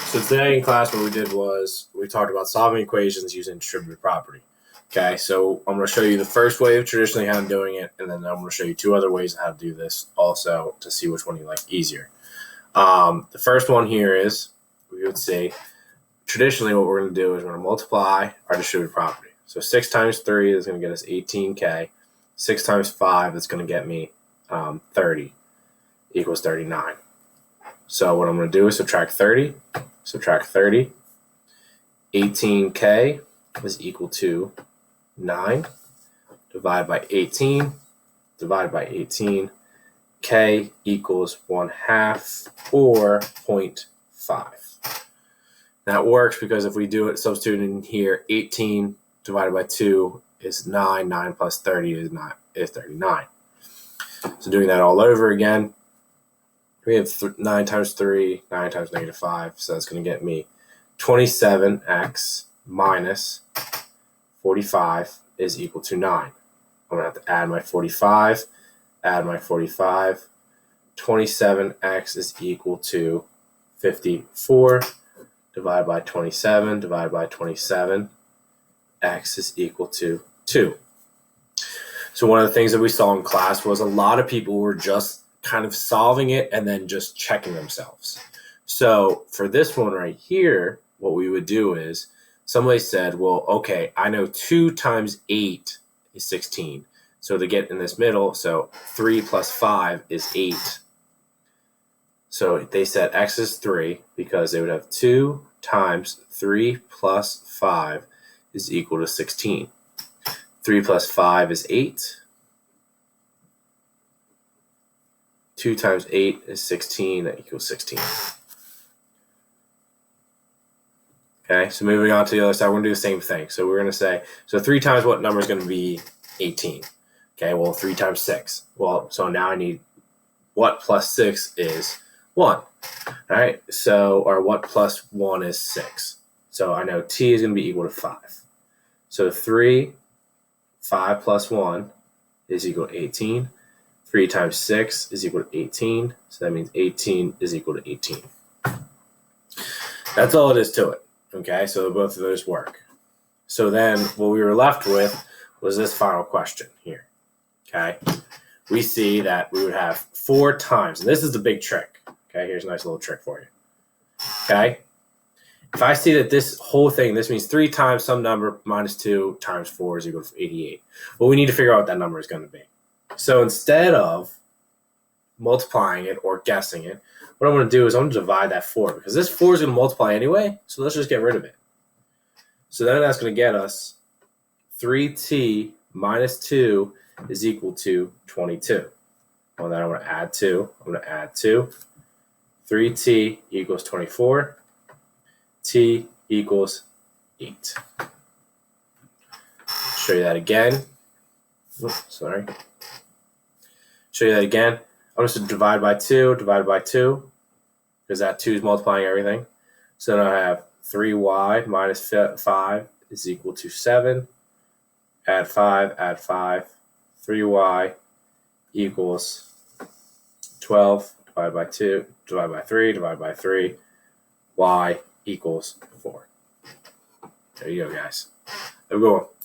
So today in class, what we did was we talked about solving equations using distributive property. Okay, so I'm going to show you the first way of traditionally how I'm doing it, and then I'm going to show you two other ways of how to do this also to see which one you like easier. The first one here is, we would say, traditionally what we're going to do is we're going to multiply our distributive property. So 6 times 3 is going to get us 18k. 6 times 5 is going to get me 30 equals 39. So what I'm going to do is subtract 30. 18k is equal to 9. Divide by 18. K equals 1/2 or 0.5. That works because if we do it substituting here, 18 divided by 2 is 9. 9 plus 30 is 39. So doing that all over again, we have 9 times 3, 9 times -5. So that's going to get me 27x minus 45 is equal to 9. I'm going to have to add my 45, add my 45. 27x is equal to 54. Divide by 27, divide by 27. X is equal to 2. So one of the things that we saw in class was a lot of people were just kind of solving it and then just checking themselves. So for this one right here, what we would do is somebody said, well, okay, I know 2 times 8 is 16. So to get in this middle, so 3 plus 5 is 8. So they said x is 3 because they would have 2 times 3 plus 5 is equal to 16. 3 plus 5 is 8. 2 times 8 is 16. That equals 16. Okay, so moving on to the other side, we're going to do the same thing. So we're going to say, so 3 times what number is going to be 18? Okay, well, 3 times 6. Well, so now I need what plus 6 is 1. All right, so, or what plus 1 is 6. So I know t is going to be equal to 5. So 5 plus 1 is equal to 18. 3 times 6 is equal to 18. So that means 18 is equal to 18. That's all it is to it. Okay, so both of those work. So then what we were left with was this final question here. Okay, we see that we would have 4 times, and this is the big trick. Okay, here's a nice little trick for you. Okay, if I see that this whole thing, this means 3 times some number minus 2 times 4 is equal to 88. Well, we need to figure out what that number is going to be. So instead of multiplying it or guessing it, what I'm going to do is I'm going to divide that 4 because this 4 is going to multiply anyway, so let's just get rid of it. So then that's going to get us 3t minus 2 is equal to 22. Well, then I'm going to add 2. I'm going to add 2. 3t equals 24. T equals 8. Show you that again. Oops, sorry. Show you that again. I'm just going to divide by 2, because that 2 is multiplying everything. So then I have 3y minus 5 is equal to 7. Add 5. 3y equals 12. Divide by 2, divide by 3. Y equals 4. There you go, guys. Have a good one.